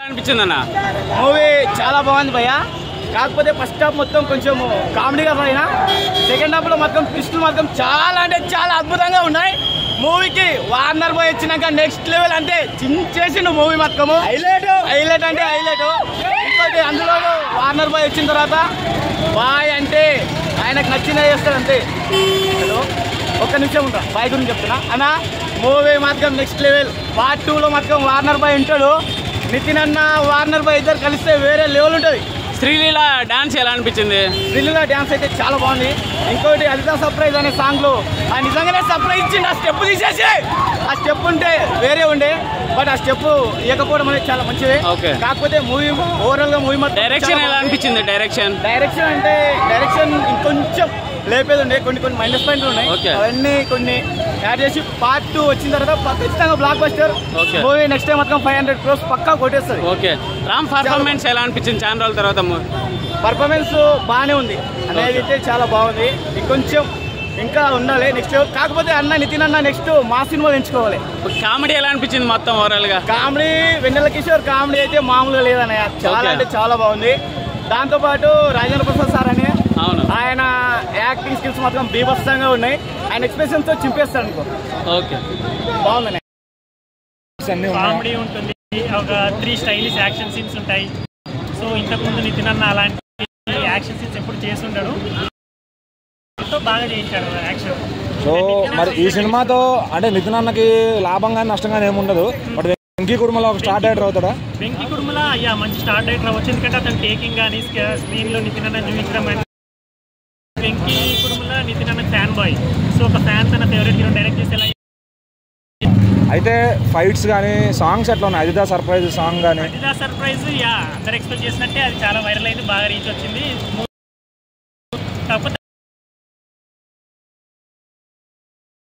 అనిపించింది అన్న మూవీ చాలా బాగుంది భయ్య. కాకపోతే ఫస్ట్ హాఫ్ మొత్తం కొంచెం కామెడీగా పోయినా సెకండ్ హాఫ్ లో మొత్తం ట్విస్టులు మాత్రం చాలా అంటే చాలా అద్భుతంగా ఉన్నాయి. మూవీకి వార్నర్ బాయ్ వచ్చినాక నెక్స్ట్ లెవెల్ అంటే చించేసిండు మూవీ మొత్తము. హైలైట్ అంటే హైలైట్. ఇంకోటి అందులో వార్నర్ బాయ్ వచ్చిన తర్వాత బాయ్ అంటే ఆయనకు నచ్చినవి చేస్తాడు అంతే. హలో ఒక్క నిమిషం ఉంటా బాయ్ గురించి చెప్తున్నా అన్న. మూవీ మాత్రం నెక్స్ట్ లెవెల్. పార్ట్ 2లో మాత్రం వార్నర్ బాయ్ ఉంటాడు. నితిన్ అన్న వార్నర్ బాయ్ ఇద్దరు కలిస్తే వేరే లెవెల్ ఉంటుంది. శ్రీలీల డాన్స్ ఎలా అనిపించింది? శ్రీలీల డ్యాన్స్ అయితే చాలా బాగుంది. ఇంకోటి అదిదా సర్ప్రైజ్ అనే సాంగ్లో నిజంగానే సర్ప్రైజ్ ఇచ్చింది. ఆ స్టెప్ తీసేసి ఆ స్టెప్ ఉంటే వేరే ఉండే, బట్ ఆ స్టెప్ ఇవ్వకపోవడం అనేది చాలా మంచిది. కాకపోతే మూవీ ఓవరాల్ గా మూవీ డైరెక్షన్ ఎలా అనిపించింది? డైరెక్షన్ అంటే డైరెక్షన్ ఇంకొంచెం లేపేది ఉండే, కొన్ని మైనస్ పాయింట్లు ఉన్నాయి. అవన్నీ కొన్ని యాడ్ చేసి పార్ట్ 2 వచ్చిన తర్వాత ఖచ్చితంగా block buster movie. Next time మొత్తం 500 crores పక్కా కొట్టేస్తుంది. ఓకే, రామ్ పర్ఫార్మెన్స్ ఎలా అనిపించింది? చాలా రోజుల తర్వాత పర్ఫార్మెన్స్ బాగానే ఉంది అనేది అయితే చాలా బాగుంది. ఇంకొంచెం ఇంకా ఉండాలి నెక్స్ట్. కాకపోతే నితిన్ అన్న నెక్స్ట్ మా సినిమా ఎంచుకోవాలి. కామెడీ ఎలా అనిపించింది మొత్తం ఓవరాల్ గా? కామెడీ వెన్నెల కిషోర్ కామెడీ అయితే మామూలుగా లేదన్నయ్య. చాలా అంటే చాలా బాగుంది. దాంతోపాటు రాజేంద్ర ప్రసాద్ సార్ అని ఆయన యాక్టింగ్ స్కిల్స్ మాత్రం బీభత్సంగా ఉన్నాయి. ఆయన ఎక్స్ప్రెషన్స్ తో చింపేస్తాడు అనుకో. ఓకే, బాగుంది. కామెడీ ఉంటుంది, ఒక 3 స్టైలిష్ యాక్షన్ సీన్స్ ఉంటాయి. సో ఇంతకుముందు నితిన్ అన్న అలాంటి యాక్షన్ సీన్స్ ఎప్పుడు చేసి ఉంటాడు, బాగా చేయించాడు యాక్షన్. సో మరి ఈ సినిమాతో అంటే నితిన్ అన్నకి లాభం కానీ నష్టం కానీ ఏముండదు. బట్ వెంకీ కుడుమల ఒక స్టార్ డైరెక్టర్ అవుతాడా? వెంకీ కుడుమల మంచి స్టార్ డైరెక్టర్ అవ్వచ్చు. ఎందుకంటే అతను టేకింగ్ కానీ స్క్రీన్ లో నితిన్ అన్న చూపించడం. వెంకీ కుడుమల నితిన్ అన్న ఫ్యాన్ బాయ్. సో ఒక ఫ్యాన్ తన ఫేవరెట్ హీరో డైరెక్ట్ చేసేలా. అయితే ఫైట్స్ కానీ సాంగ్స్ ఎట్లా ఉన్నాయి? అదిదా సర్ప్రైజ్ సాంగ్ కానీ అదిదా సర్ప్రైజ్ అందరు ఎక్స్పెక్ట్ చేసినట్టే అది చాలా వైరల్ అయింది, బాగా రీచ్ వచ్చింది. కాకపోతే